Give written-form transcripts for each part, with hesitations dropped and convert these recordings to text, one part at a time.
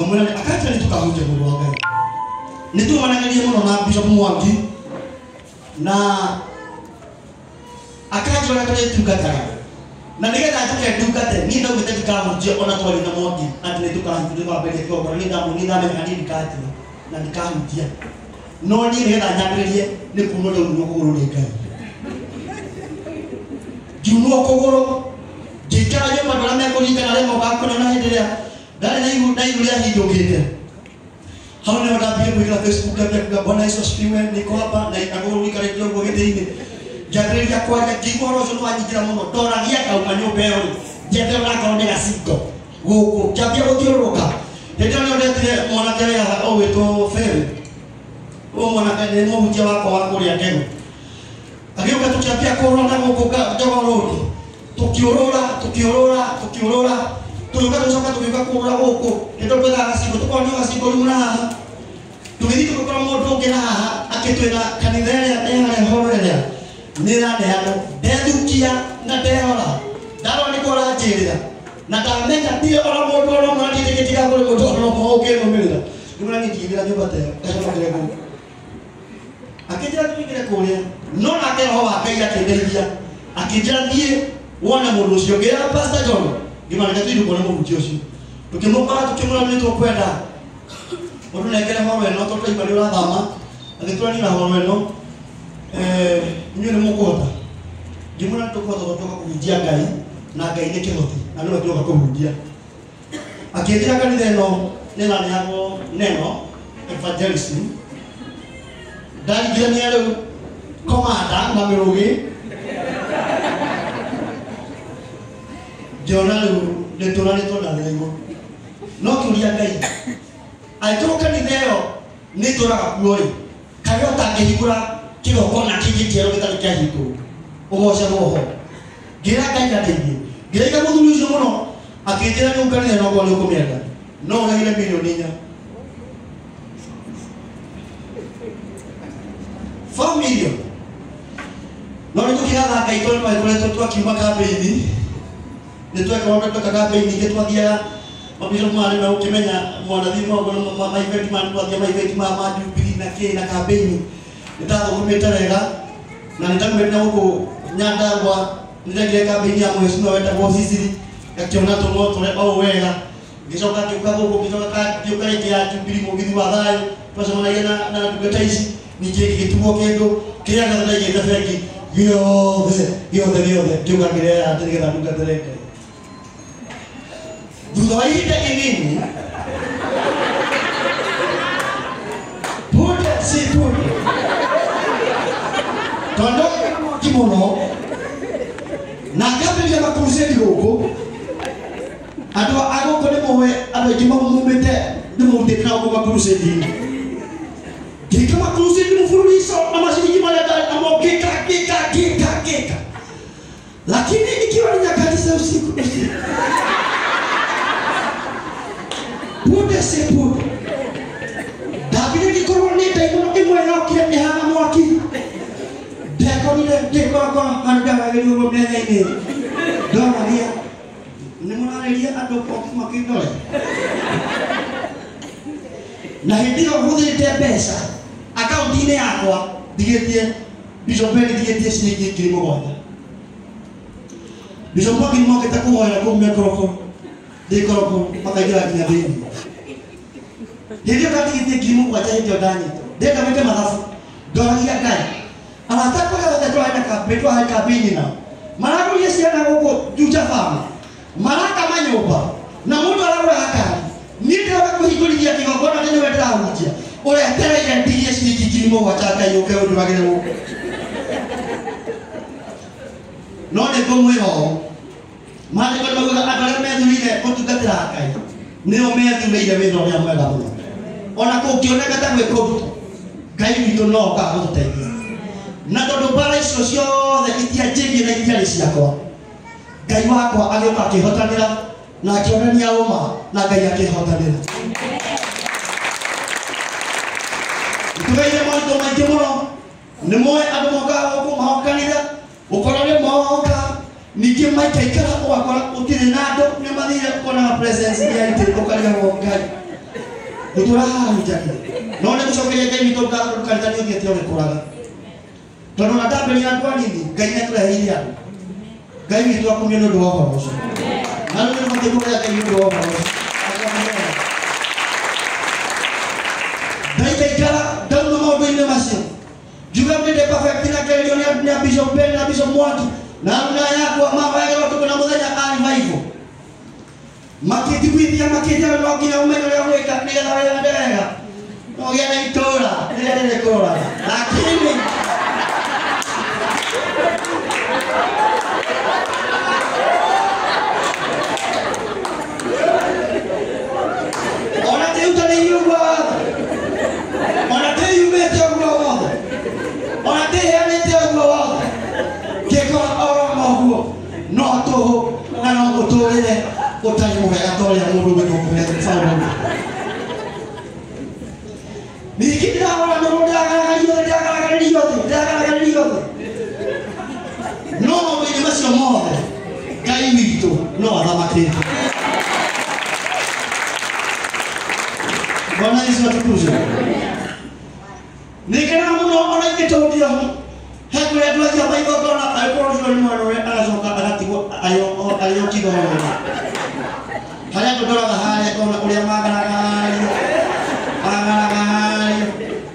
ngamwira akacha nitukahuje mundu wa Ngai nitumanagarie muno na Bishop Mwangi na akacha ora kale tukatara na nigetha tuke tukate ni ndo gite tukamujia ona twali na Mwangi ati nitukahuje kwa mbele kwa kwa nida munida me kanini kati na nikamujia no ni nigetha nyambiririe ni kuno ndo nuko guru ni Ngai juno kogoro gikaje madora me ko linga na mo bakko na hidiria dale na yulia hiyo kile hauna wadabia kwa Facebook kwa Bwana Yesu asifiwe niko hapa na ikagoro wika radio kwa gete jabiri ya kwa kigoro zo wanyikira muno dora giaka umanyobe yo jete na kaonera siko guko jabia guthiuruka hete ni ondete mwana kaya oweto fere o mwana kaya mo hujia wako ria kemo ageuka tukiambia corona guko jogoro tukiorora tuyoka tusoka tuyoka kurura guku ndo kwetha gaciko tukoni gaciko rumuna tugithii tukora mundu ngina haha akitwira kanitha ya horeria nira nehano ndethukia na ndehora ndaro nikora njirira na ndamenya ti ora mundu ora mwati tikitiga kuri mundu ora moge mumirira nimuna ngithira nyumba teo ndakore guku akijira tukire kuria no nake ho wakaia kindeithia akijira thie wona mundu ucio ngira Pastor John gimana kitu kwa mundu ucio tukimukora tukimura ni tukwenda mundu nekere horo eno to ibali ura thama agitwa ni na horo eno nyune mukota gimana tukota toka kujia Ngai na Ngai ni kihoti na ndio tuka kujia akijira kanitha eno nena ni hapo neno evangelism dali gani yale komanda na mirugi Jonalo le tonale tonale ngo no kuria Ngai aitoka ni leo ni tora kuoi kayo takihigura kiro kona kigikero kitakya hiko ogosha roho gira Ngai gateithie gira muthuri ucio muno akijira ni ukani no kwa loko miaka no ngagire milioni nya familia no ni tukihatha Ngai tole pa kule twa kiuma kabeini nitweka watoto kabeini getwathia mabisho mwana na ukimenya mwanadhimu wa maiveti man kwa maiveti mama jubili na kile na kabeini nitazo kumetarega na nitamwenda huko Nyandarua nitagire kabeini ya mheshimiwa weta bosisiri yakiona tomo tole au wega gisoka kiukago huko gisoka kiukaje ya jubili mugithi wa thayo twasema na tugetaisi nije gitugo kendo kile ngatha yenda feki yothe kiugagire atiriga ndugatereka Dudoide inini Pude si pude Tondo kimono Nakabe ya makurusedi huko Adwa ago kone mowe Adwa jima mumete Nimo utekina huko makurusedi Kika makurusedi mfuruliso Namashini jima leta Amo kika Lakini ikiwa ni nyakati za usiku Pude se pude David ni koronita imono imwe yao kia mihana mwaki Deko nile kwa handawa yaliyo mwenye ine Dona lia Nimuna lia adoko kima kidole Na hidiyo hudhi pesa Akaunti yakwa Digetie Bishopeni digetie siniki kilimo moja Bishopeni mwake takuwa ya kumbe kroko Dikoroko makagira kinabini Hivyo kati kitikimu kwa chahi jodani Deka meke mathafu Dorangia Ngai Anataka ya watetua haina kabetua haina kabini na Maraku yesi yana huko juja fama Maraka manyoba Na mundu alawe hakari Nite wako hikuli ya kikogona Nene wetera hujia Ule tere ya ndiye siniki kilimo wachaka yoke Udumagine huko None kumwe ho Mane kwa maguza Adwale methulile Kutugatira hakai Neo methulile Wezo ya mwega muna Ona kukioneka tangu ekobu Ngai wito no ka gututethia na tondu bara icio ciothe itianjirie na itiarĩ ciakwa Ngai wakwa agĩũka akĩhotanĩra na akĩonania ũma na Ngai akĩhotanĩra Tugeire maũndũ maingĩ mũno nĩ mũĩ andũ mokaga gũkũ mahokanĩra gũkorwo nĩ moka ningĩ maikaikara ũgakora gũtirĩ na andũ nĩ mathire kuona presence ya itĩ ũkarigagwo Ngai Uturaha hujaki. Naona kusokelea kai mitoka kanitani yote yao kuraga. Tono na tabe ni andwa nini? Kai na kula hili hapo. Kai ni tu akumyo ndo wao kwa moshi. Nalo ni mtego ya kai ndo wao kwa moshi. Dai kai kala dalu mo do ine masio. Juga mtende perfect na kai ndio ni Bishop Ben na Bishop Mwaki. Na yako mama yake watu kuna mmoja alifanya hivyo. Maketi kwiti ya maketi ya logi na umeme leo weka ndio na wewe ndio. Ndio yana itola, ndio kola. Lakini ona te utaliwa. Ona te yumete kwa. Ona te yanete kwa. Keko ora mahuo. No toho na no kutolele. Otani muhera tole ya mundu wetu kwa sababu nikikira wala ndo yote no ni masio moja kai mito no adama kete Bwana Yesu atukuzwe nikana muno ona kitodia hapo ya tuaje Bible kona alikuwa ni mwana anazoka anatiwa ayo kidogo haya kutoka haya kona kulia magana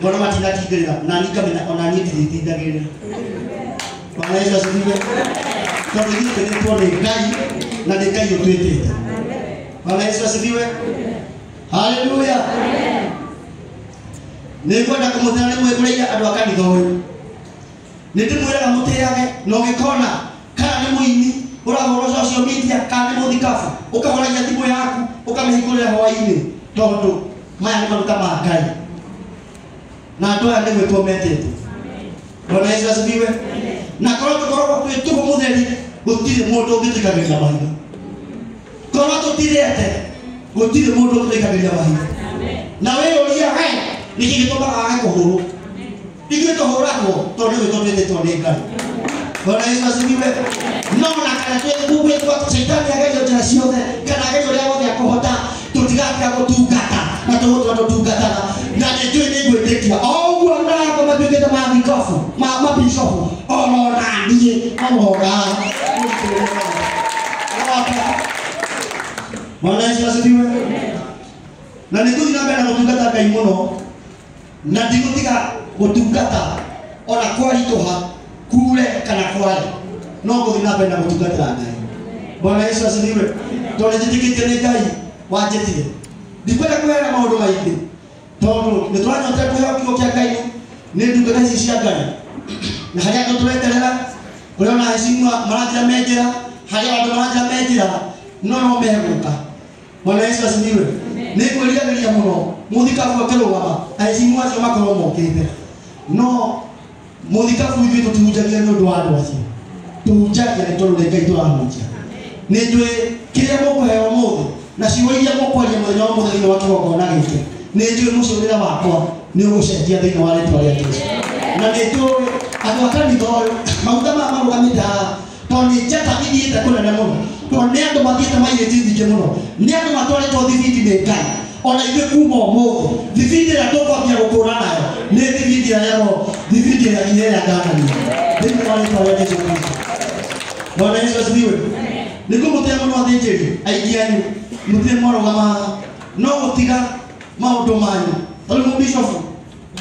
Bwana matinda tigera na nikamena ona niti tigera Bwana Yesu asifiwe kwa hiyo tunaitwa ni gai na ni gai yote Bwana Yesu asifiwe haleluya nikwenda kumutana mwe kuleya andu akanitha uyu nitimwira mutirage no gikona kana ni muini urahoro social media kana ni muthikafu ukahoragia thimu yaku ukamihingurira hwaini tondu maya ni maruta ma Ngai na andu aya ni gwitwo metete Bwana Yesu asifiwe na korwo tukorwo kwituho mutheri gutire mundu ungitikagiria mahiga korwo tutirete gutire mundu ungitikagiria mahiga na wewe ulia hai nikigitoma age kuhuru igitohorako tondu gitondetwo ni Ngai Bwana Yesu asifiwe no na kana twebu wetu wa shetani agaje njira ciothe kana agaje uria wothe akohota tutigaka gutungata na tutungata na ndio ni gwetikia oguo ndako matuikete mathikofu mabishofu ono nanie amoga Bwana Yesu asifiwe na nikuthi na mbere na gutungata Ngai muno na ndigutiga gutungata ona kwahituha kule kana kwale no guthi na mbere na gutungata Ngai Bwana Yesu asifiwe tondu njitikite ni Ngai wanjitire ndikwenda kwera maundu maingi tondu nitwanyota kuheo kiugo kia Ngai ni ndungata ici cia Ngai na haria andu tureterera kuriona hecimwa maranjira menjira haria andu maranjira menjira no meguka Bwana Yesu asifiwe ni kwirigiriria muno muthikafu akirugama hecimwa acio makorwo mokite no muthikafu ithuĩ tũtihunjagia nĩ ũndũ wa andũ acio tũhunjagia nĩ tondũ nĩ Ngai tũrahunjia nĩ njũĩ kĩrĩa mũkũheo mũthĩ na ciugo iria mũkwaria mũthenya wa mũthenya wa kĩgongona gĩkĩ nĩ njũĩ mũcũrĩre wakwa nĩ ũgũcenjia thĩinĩ wa rĩĩtwa rĩa Jesũ na nĩ njũĩ andũ a kanitha ũyũ maguta maya marũgamĩte haha tondũ nĩ njata ithiĩte kũnene mũno tondũ nĩ andũ mathiĩte mairĩti nyingĩ mũno nĩ andũ matwarĩtwo thibindi nĩ Ngai ona ithuĩ kuma ũmũthĩ thibindi ĩrĩa tũkwambia gũkũra nayo nĩ thibindi yao thibindi ya kiheya nganania thĩinĩ wa rĩĩtwa rĩa Jesũ Kristo Bwana Yesu asifiwe nĩ kũmũtĩa mũno athĩnjĩri aingĩ anyu mũtirĩ mwarũgama no gũtiga maũndũ manyu tondũ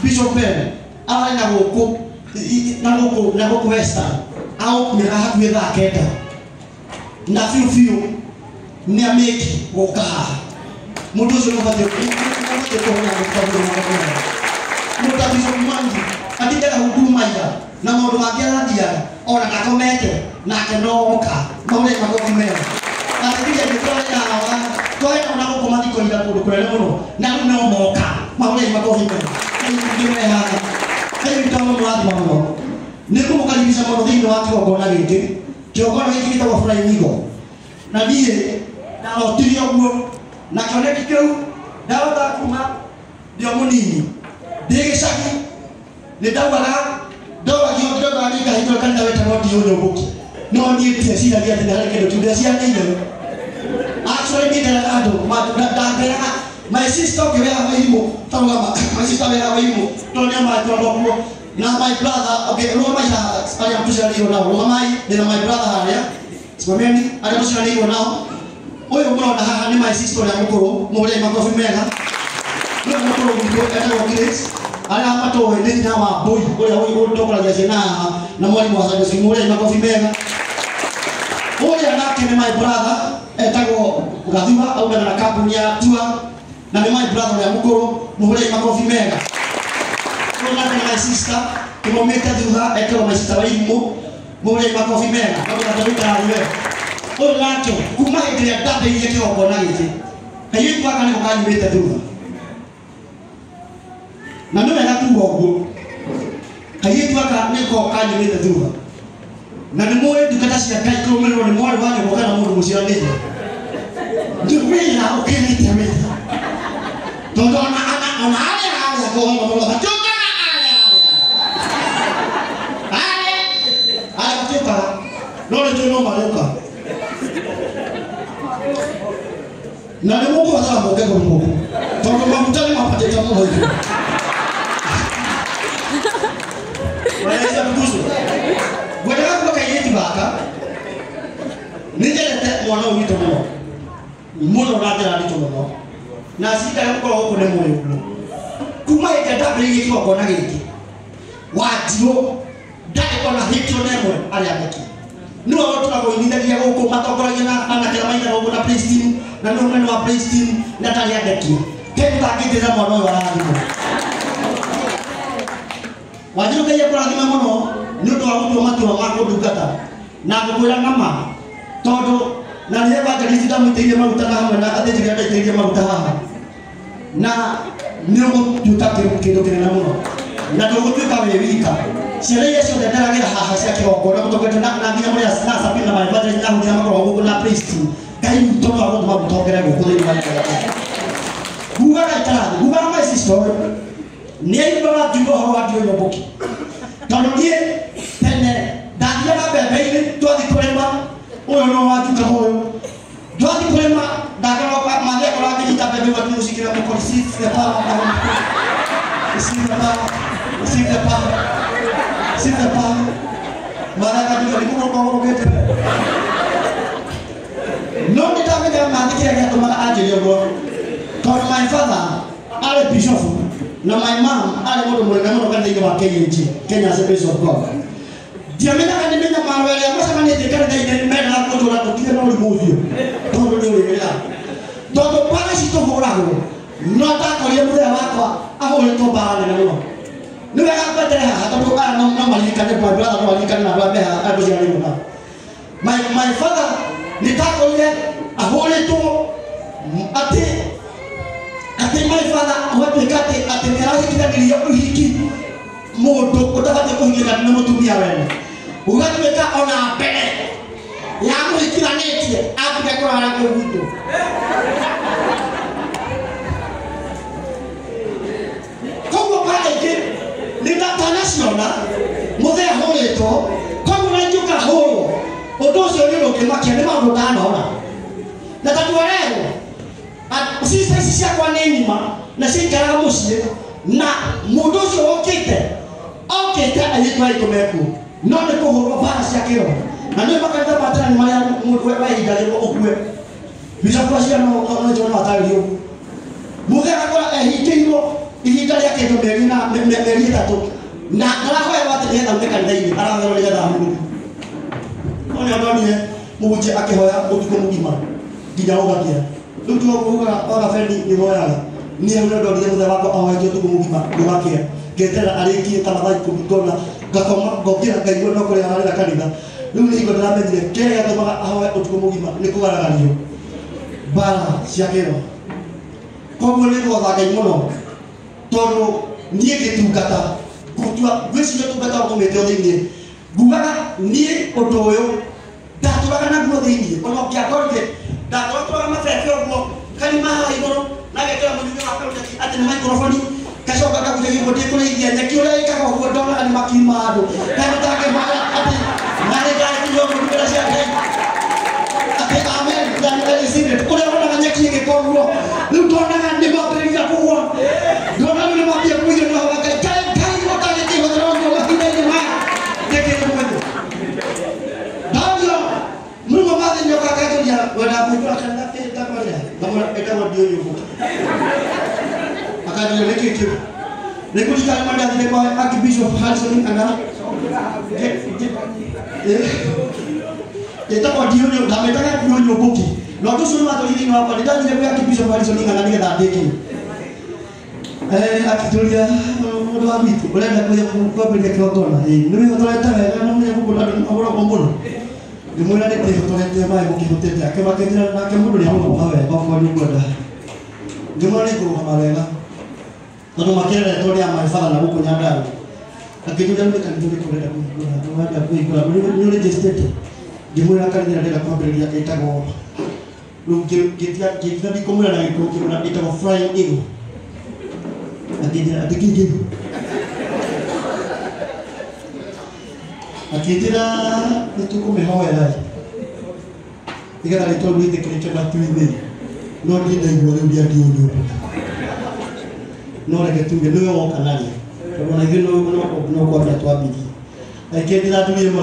Bishop Ben arĩ na gũkũ Western aumĩra hakuhĩ thaa kenda na biũ nĩ amĩki gũka haha mũndũ ũcio nĩũbatiĩ kũhũra mũndũ ta Bishop Mwangi athiaga huduma ira na maũndũ mangĩ arathiaga ona ndakomete nake nogoka maũrĩa magoku mega athiria nĩtwarĩnaga twahena ona gũkũ mathiko ira kũndũ kũnene mũno na rĩu no moka maũrĩa magoku mega ngĩmehaga hĩndĩ tondũ mũrathima mũno nĩ kũmũkaribisha mũno thĩinĩ wa kĩgongona gĩkĩ kĩgongona gĩkĩ gĩtagwo Flying na niĩ ndahotirie ũguo na kĩoneki kĩu ndahota kuma ndĩ o mũnini ndĩ gĩcagi nĩ ndaugaga ndoragio ndĩronaga nĩ ngahingũra kanitha wetagwo Ndiũnyũmbũki no niĩ ndieciragia atĩ nĩ harĩ kĩndũ kĩu ndeciranĩire actually nĩ nderaga andũ ndamberaga my sister okay wera waimu tawama my sister wera waimu tonya ma kwa na my brother okay no my ali amtushaliyo nao no mai na my brother haya simameni ali amtushaliyo nao oyo mwana haha ni my sister ya mukuru mure makofi mega no mukuru ndio kana Grace ala hapa to ni na wa boy oya oyo tokola jasena na mwalimu wa Sunday mure makofi mega oya nake ni my brother etago gathiwa au na kampuni ya tua na ni my brother ya mukuru mure makofi mega na my sister tumometa thutha etago my sister wa imu mure makofi mega na tutaruka wewe oyo nake kuma hĩndĩ ĩrĩa ndambĩrĩirie kĩgongona gĩkĩ kairĩtu gaka nĩko kanyumĩte thutha na nĩ wega kuuga ũguo kairĩtu gaka nĩko kanyumĩte thutha na nĩ mũĩ ndungata cia Ngai kũrũmĩrĩrwo nĩ mwarĩ wa nyũmba kana mũndũ mũciaranĩte wĩra ũkĩrĩte wĩra tondũ ona arĩa kũhoma matũkaga arĩa matũkaga no nĩtũĩ no marĩũka na ni Mungu atamuke kwa Mungu toka mamutani mapateta Mungu hiyo wanaweza kutuzo gwetaka kwa kaiyeti baka nijelete mwana wito muno ratera ndito muno na sika mukoro huko ne moyo kuma ikata bringi kwa kona giki wajio dai kona hito nemo ali abeki no watu na kuinithagia guku matokoragia na kila maina robo na praise team na no mwana wa praise team na tali adeki kenda akiteza mwana wa radio wajiro kaya kwa radio mono nyoto wa mtu matu wa mako dukata na kukwira ngama todo na ni evangelist da mutire maguta hamwe na ateje ya tire maguta haha na nyogo tutake kido kina mono na dogo tuka wewika sire yesu ndaragira haha cia kigongona gutokete na nginya muri asina sabina na evangelist na nginya makoro guku na praise team kai mtoto wa mtu mabutokera guku ni mwana guga tara guga my sister ni ibara tuko hawa dio yoboki tanodie tene dadia na bebe ile to adikorema oyo no watu kama oyo do adikorema daga kwa mali kwa kiti tabebe watu musikira kwa sisi hapa sisi hapa mara kati alikuwa kwa ngete no nitaweka maandiki yake kama aje yogo kwa my father ale bishop na my mom ale modo mwana mwana kana ile wa Kenya Assemblies of God diamena kana menya mawele amasa mane tekana dai dai mena na koto la tukio na ulimuvio todo ndio ile todo pale sito horago nota kwa yeye mzee wako aho ile to bale na mwana niwe hapa tena hata kwa na malika ne kwa brother kwa malika na baba hapo jana mwana my father nitako ile aho ile to ate my father watu kati ateneraje kidanilia uhiki moto utabate kuingia na mutumia wewe ugatweka ona pele ya muhikira netie apika kwa haraka huko como pale ke international muthe holeto como na njuka horo odozo ndio kimakia ni mambo tano na tatu leo sisi sisi kwa nini na sisi karaga musie na mudozo okite ayitwa ikomeku no ne ko horo basi akiro na ndio mpaka ndio patana ni maya mtu wewe idale okwe bisa kwa sia no jona atalio muthe akora ehikiro ihitali yake ndo merina meri tatu na alaho ya watu ndio ndeka ndai alaho ya damu ona ndani muje akihoya utuko mugima gijaoga pia mtu wa fendi ni moya ni yule ndo ndiye mzee wako au hajo tuko mugima ndomakia getera alikie kama vai kubikona gakoma gokira ngaiwo no kule harira kanitha riu ni igo ndamenyire kere gatomaga ahoe utuko mugima ni kugaragario bara ciakero koguo ni gotha ngai muno tondu nie gitungata kutua gweci gitungata kumete othiini ngugaga nie undu uyu ndaturaga naguo thiini ona kiakorite ndaturaga mabebe uguo kalima iguru nagekera munyunyu wakaruta ati ni microphone kashoka kakuja gibodi kule igia nyaki ule ikaka uguo ndona ani makima andu kana take mara ati mare gai kiyo mukira cia ngai ati amen dan ali sinde kule ona nyaki gikoruo riu tonaga ndimo akajua lekeke nikushika mandazi kwa Archbishop Harrison ana itakuwa ndio ndametaka ndio boki na watu sio watu wengine hapa ndani ile kwa Archbishop Harrison ana ndio ndadeki akitulia ndo habitu unaenda kwa bila kiotona ndio mtoto tena na mimi kukula mbona kombono ndio ndio tete mai mukihutete akaba kidira na kemudu ni hapo hawe kwa nyumba ndio mwana iko kamalela ndio makere tole ya maifala na huko nyanda akitulia ndio kanituli kuleta kwa ndio kuikula ndio gestate ndio mwana kanituli ndio kwa bila itago kitia bikomula na iko na itago flying eagle akitira nitukume hoya lai igara lito luite kilicho batuine no dina igore bia dio no rege tunge no wo kanali to na gino no kwa bia twabidi akitira tulie mo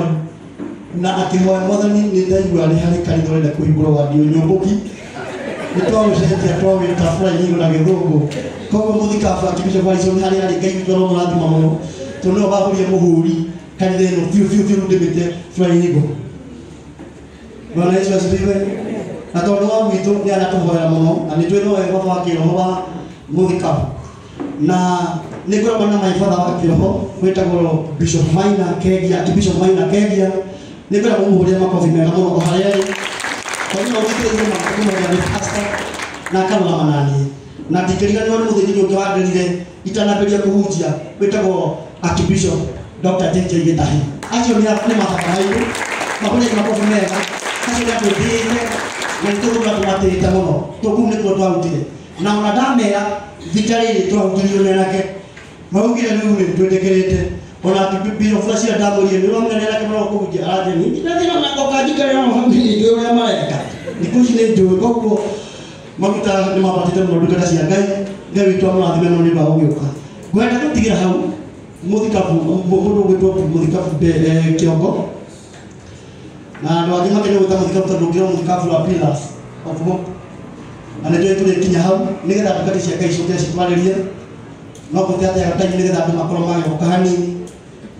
na akihoya mothani ni ndaigwa ari hari kanitho renda kuhingura wa dio nyomboki nitwawe setia twawe tafura nyingo na githungu kogo muthikafu Archbishop Harrison hari ari ngai toro murathima muno tuno bahurie muhuri kanitheno fiu ndimite flying eagle Bwana Yesu asifiwe na tondu wa mwitu ni anatuhoera muno na nitwino wega wa kiroho wa muthikafu na nigura bana maifadha wa kiroho wetagwo Bishop Maina Kegia Archbishop Maina Kegia nigura muhuria makofi mega muno hareri kwa hiyo wikire makofi ya pastor na kabla manani na tikirika ni wale muthini ndio wadirire itanaberia kuhujia wetagwo Archbishop Dr. JJ Gitahi acio ni apne mafakai mapone makofi mega acio ni atudire na ndio tunatumata muno tukumne kwa twautire na unadamera thikariri twautirio nake maugire ni twetekerete ona Bishop Flash ya damorie ni romene nake no kuhujia aje ni ndio na kokajika ya family ndio ya maeka nikushine ndio koko maguta ni mapatite mundu kada cia ngai witwa mwathime no ni baguka gwenda gutigira hau muthikafu mundu gwitwa muthikafu kiongo na ndo agima kene gwita muthikafu tondu ngira muthikafu wa pillars of hope anajua tule kinya hau nigetha tukati cia ngai coke citwaririe no gutete ya tanyi nigetha andu makoro mage okahani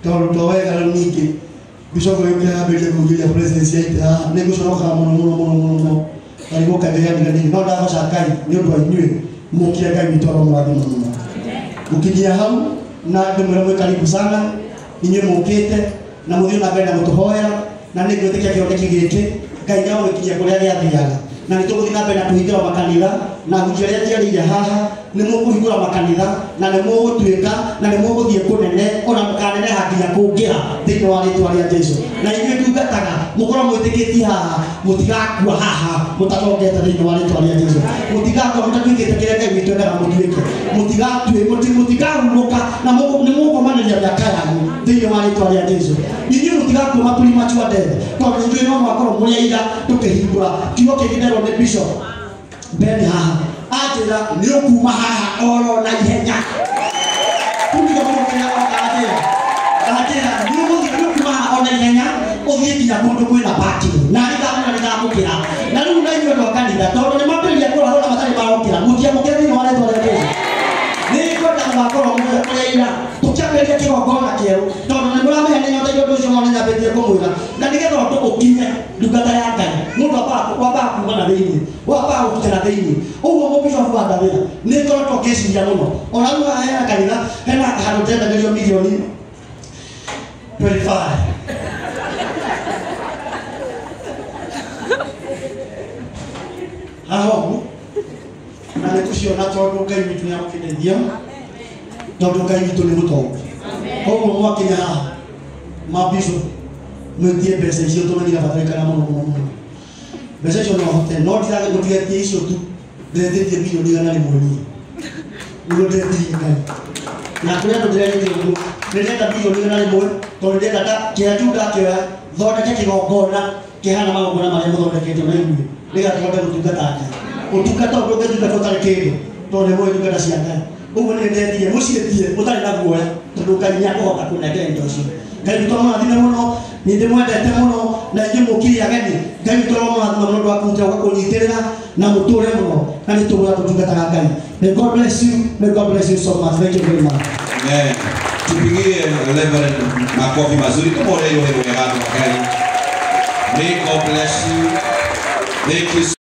tondu towega ningi Bishop yoke abeje kugiria presence yaita nigucoka muno Karibu kabisa ndani no dawa shakai ni ndo inywe mukia kai mitoro mwathi muno ukijia hau na ndumwe karibu sana inywe mukite na muthio na benda mutuhoera na nĩ gwĩtĩkia kĩoneki gĩkĩ Ngai nĩ agũgĩkinyia kũrĩa gĩathiaga na nĩ tũgũthiĩ na mbere na kũhingũra makanitha na hujia arĩa njiarĩire haha nĩ mũkũhingũra makanitha na nĩ mũgũtuĩka na nĩ mũgũthiĩ kũnene ona mũkaneneha nginya kũngĩra thĩinĩ wa rĩĩtwa rĩa Jesũ na inyuĩ ndungataga mũkorwo mwĩtĩkĩtie haha mũtigakua haha mũtatongete thĩinĩ wa rĩĩtwa rĩa Jesũ mũtigakua mũtatuĩkĩte kĩrĩa Ngai witũ endaga mũtuĩke mũtikahurũka na nĩ mũgũkomanĩria mĩaka yanyu thĩinĩ wa rĩĩtwa rĩa Jesũ inyuĩ mũtigakua premature death tondũ inyuĩ no mwakorwo mũrĩ aira tũkĩhingũra kiugo kĩgĩnerwo nĩ Bishop Ben haha ajira nĩ ũkuma haha oro na ihenya kumĩga mũkenya akajĩra nĩ ũkuma haha oro na ihenya ũthiĩ nginya kũndũ kwĩna parking na nĩndamũkĩra na rĩu na inyuĩ andũ a kanitha tondũ nĩ mambĩrĩria kũrahũra matarĩ marokĩra mũtiamũkĩra thĩinĩ wa rĩĩtwa rĩa Jesũ nĩngwenda makorwo mũrĩ ira tũkĩambĩrĩria kĩgongona kĩerũ tondũ nĩ mũramenya nĩ nyoteire ũndũ ũcio mwana nyambĩtie kũmwĩra na nĩgetha ũndũ ũkinye ndungata ya Ngai mũndũ wambaga kuuma na thĩinĩ wambaga gũkinya na thĩinĩ ũguo mũbishofu wa ndathĩra nĩ ngoretwo ngĩciria mũno ona rĩu haha hena kanitha hena handũ tendagĩrio milioni 25 haho na nĩtũciona tondũ Ngai witũ nĩ agũkĩndeithia tondũ Ngai witũ nĩ mũtongu koguo mwakinya haha mabisho mwĩtie mbeca icio tũmenyire batarĩkana mũno mbeca icio no hote no ndirage gũtigetie icio tu ndĩrethĩtie milioni 100 nĩguo ndĩretirie Ngai na kũrĩa andũ ndĩrethĩtie ũguo ndĩrenda milioni 100 tondũ ndĩrenda kĩrĩa tu ndakĩoya thondeke kĩgongona kĩhana magongona marĩa mũthondekete na inyuĩ nĩgatũhote gũtungata Ngai ũtungata ũndũ ũngĩtungata ũtarĩ kĩndũ tondũ nĩ mũĩ ndungata cia Ngai ũguo nĩ ndĩretirie mũciĩtie ũtarĩ na guoya tondũ Ngai nĩ akũhota kũnengera indo icio Ngai witũ mũrathime mũno nĩ ndĩmwendete mũno na inyuĩ mũkiri ageni Ngai tũrona mũno wa kũruta wa kũnyitĩrĩra na mũtũre mũno na nĩ tũgũra tũtungataga Ngai. May God bless you. May God bless you so much. Thank you very much. Amen. Tupigie Reverend makofi mazuri kama leo Ngai. May God bless you. Thank you.